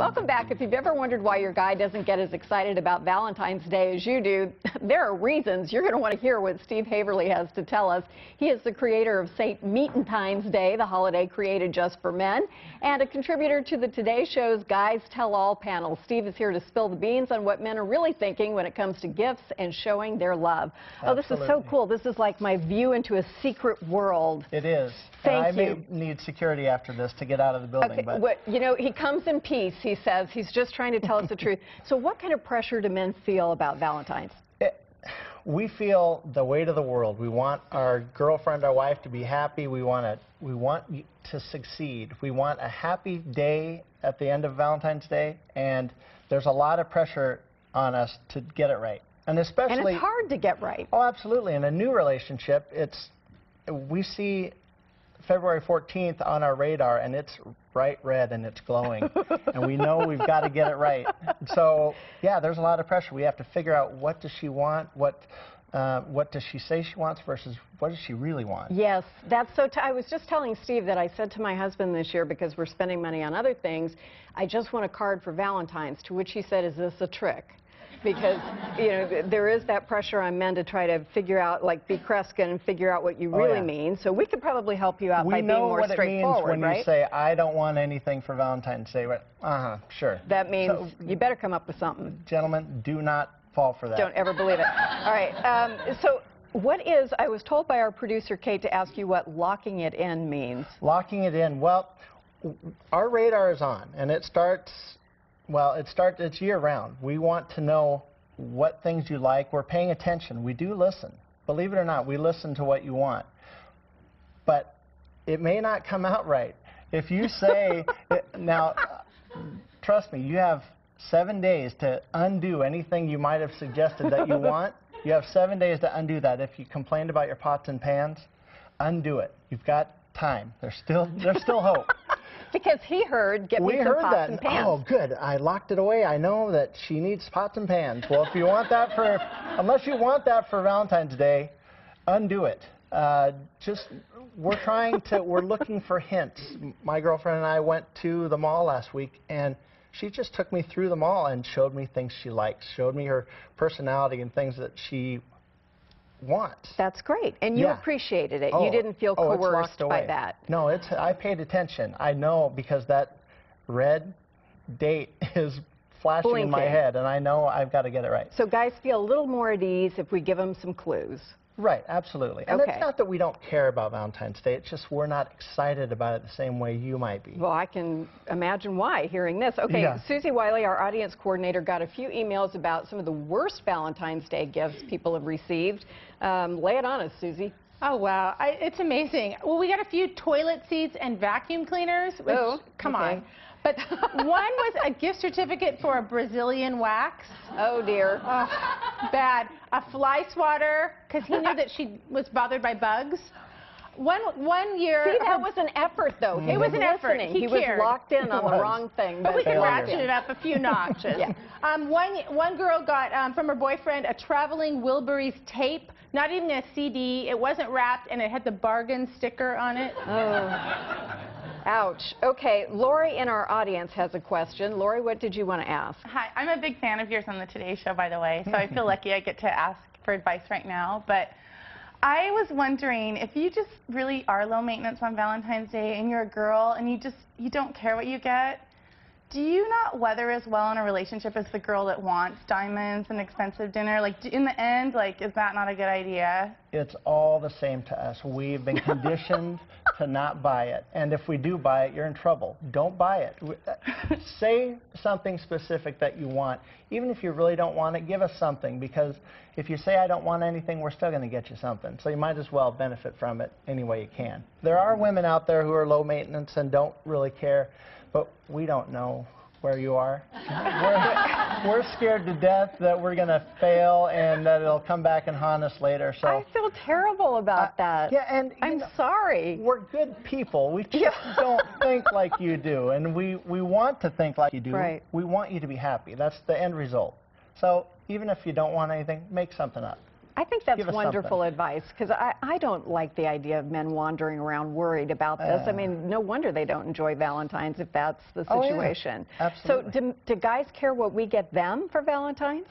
Welcome back. If you've ever wondered why your guy doesn't get as excited about Valentine's Day as you do, there are reasons. You're going to want to hear what Steve Haverly has to tell us. He is the creator of St. Meatentine's Day, the holiday created just for men, and a contributor to the Today Show's Guys Tell All panel. Steve is here to spill the beans on what men are really thinking when it comes to gifts and showing their love. Absolutely. Oh, this is so cool. This is like my view into a secret world. It is. Thank you. I may need security after this to get out of the building. Okay, but you know, he comes in peace, he says. He's just trying to tell us the truth. So what kind of pressure do men feel about Valentine's? We feel the weight of the world. We want our girlfriend, our wife to be happy. We want to succeed. We want a happy day at the end of Valentine's Day, and there's a lot of pressure on us to get it right. And especially... And it's hard to get right. Oh, absolutely. In a new relationship, we see February 14th on our radar, and it's bright red and it's glowing. And we know we've got to get it right. So, yeah, there's a lot of pressure. We have to figure out what does she want, what does she say she wants versus what does she really want. Yes, that's so. I was just telling Steve that I said to my husband this year, because we're spending money on other things, I just want a card for Valentine's, to which he said, is this a trick? Because, you know, there is that pressure on men to try to figure out, like, be Kreskin and figure out what you really mean. So we could probably help you out by being more straightforward, right? We know what it means when you say, I don't want anything for Valentine's Day. Sure. That means you better come up with something. Gentlemen, do not fall for that. Don't ever believe it. All right. So what is, I was told by our producer, Kate, to ask you what locking it in means. Locking it in. Well, our radar is on, and it starts... Well, it's year-round. We want to know what things you like. We're paying attention. We do listen. Believe it or not, we listen to what you want. But it may not come out right. If you say, now, trust me, you have 7 days to undo anything you might have suggested that you want. You have 7 days to undo that. If you complained about your pots and pans, undo it. You've got time. There's still hope. Because he heard, get me some pots and pans. Oh, good. I locked it away. I know that she needs pots and pans. Well, if you want that for, unless you want that for Valentine's Day, undo it. We're looking for hints. My girlfriend and I went to the mall last week, and she just took me through the mall and showed me things she likes, showed me her personality and things that she wants. That's great. And you appreciated it. You didn't feel coerced by that. No, I paid attention. I know, because that red date is flashing in my head, and I know I've got to get it right. So guys feel a little more at ease if we give them some clues. Right, absolutely. And it's not that we don't care about Valentine's Day, it's just we're not excited about it the same way you might be. Well, I can imagine why, hearing this. Okay, Susie Wiley, our audience coordinator, got a few emails about some of the worst Valentine's Day gifts people have received. Lay it on us, Susie. Oh, wow. It's amazing. Well, we got a few toilet seats and vacuum cleaners, which, come on. But one was a gift certificate for a Brazilian wax. Oh, dear. Bad. A fly swatter, because he knew that she was bothered by bugs. One year... See, that was an effort, though. It was an effort. He was locked in on the wrong thing. But we can ratchet it up a few notches. One girl got from her boyfriend a traveling Wilburys tape, not even a CD. It wasn't wrapped, and it had the bargain sticker on it. Oh. Ouch. Okay, Lori in our audience has a question. Lori, what did you want to ask? Hi, I'm a big fan of yours on the Today Show, by the way, so I feel lucky I get to ask for advice right now. But I was wondering, if you just really are low maintenance on Valentine's Day and you're a girl and you don't care what you get, do you not weather as well in a relationship as the girl that wants diamonds and expensive dinner? Like, in the end, like, is that not a good idea? It's all the same to us. We've been conditioned to not buy it. And if we do buy it, you're in trouble. Don't buy it. Say something specific that you want. Even if you really don't want it, give us something. Because if you say, I don't want anything, we're still going to get you something. So you might as well benefit from it any way you can. There are women out there who are low maintenance and don't really care. But we don't know where you are. We're scared to death that we're going to fail and that it'll come back and haunt us later. So I feel terrible about that. Yeah, and I'm sorry. We're good people. We just don't think like you do, and we want to think like you do. Right. We want you to be happy. That's the end result. So even if you don't want anything, make something up. I think that's Give us wonderful something. advice, because I don't like the idea of men wandering around worried about this. I mean, no wonder they don't enjoy Valentine's if that's the Oh, yeah. situation. Absolutely. So do guys care what we get them for Valentine's?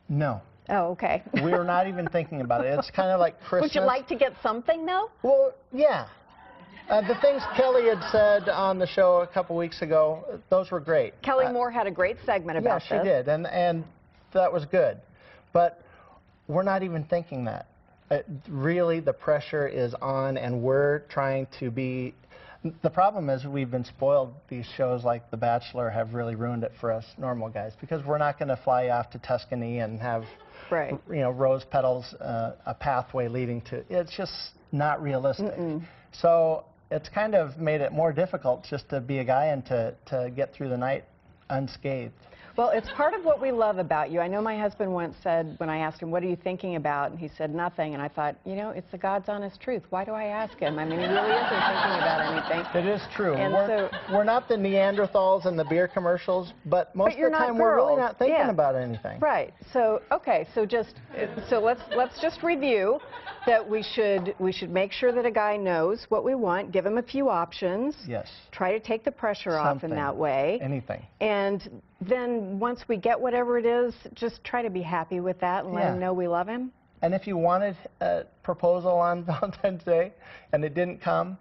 No. Oh, okay. We're not even thinking about it. It's kind of like Christmas. Would you like to get something, though? Well, yeah. The things Kelly had said on the show a couple weeks ago, those were great. Kelly Moore had a great segment about this. Yeah, she did, and that was good. But we're not even thinking that. Really, the pressure is on, and we're trying to be... The problem is we've been spoiled. These shows like The Bachelor have really ruined it for us normal guys, because we're not going to fly off to Tuscany and have, Right. you know, rose petals, a pathway leading to... It's just not realistic. So it's kind of made it more difficult just to be a guy and to get through the night unscathed. Well, it's part of what we love about you. I know my husband once said, when I asked him, what are you thinking about? And he said, nothing. And I thought, you know, it's the God's honest truth. Why do I ask him? I mean, he really isn't thinking about anything. It is true. And We're not the Neanderthals in the beer commercials, but most of the time we're really not thinking about anything. Right. So, okay, so let's just review that we should make sure that a guy knows what we want, give him a few options. Yes. Try to take the pressure off in that way. Anything. And then once we get whatever it is, just try to be happy with that and let him know we love him. And if you wanted a proposal on Valentine's Day and it didn't come,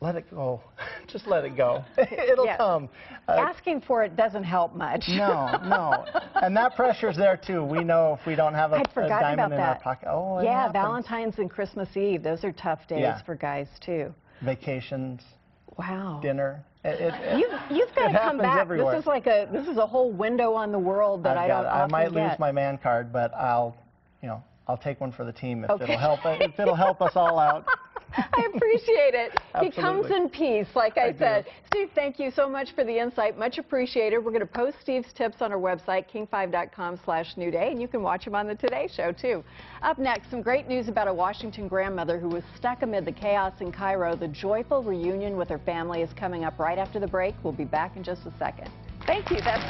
let it go. Just let it go. It'll come. Asking for it doesn't help much. No, no. And that pressure's there too. We know if we don't have a diamond in our pocket. Oh, yeah, Valentine's and Christmas Eve, those are tough days for guys too. Vacations. Wow. Dinner. You've got to come back. Everywhere. This is a whole window on the world that I don't often I might get. lose my man card, but I'll take one for the team if it'll help. If it'll help us all out. I appreciate it. Absolutely. He comes in peace, like I said. Steve, thank you so much for the insight. Much appreciated. We're going to post Steve's tips on our website, king5.com/newday, and you can watch him on the Today Show, too. Up next, some great news about a Washington grandmother who was stuck amid the chaos in Cairo. The joyful reunion with her family is coming up right after the break. We'll be back in just a second. Thank you. That's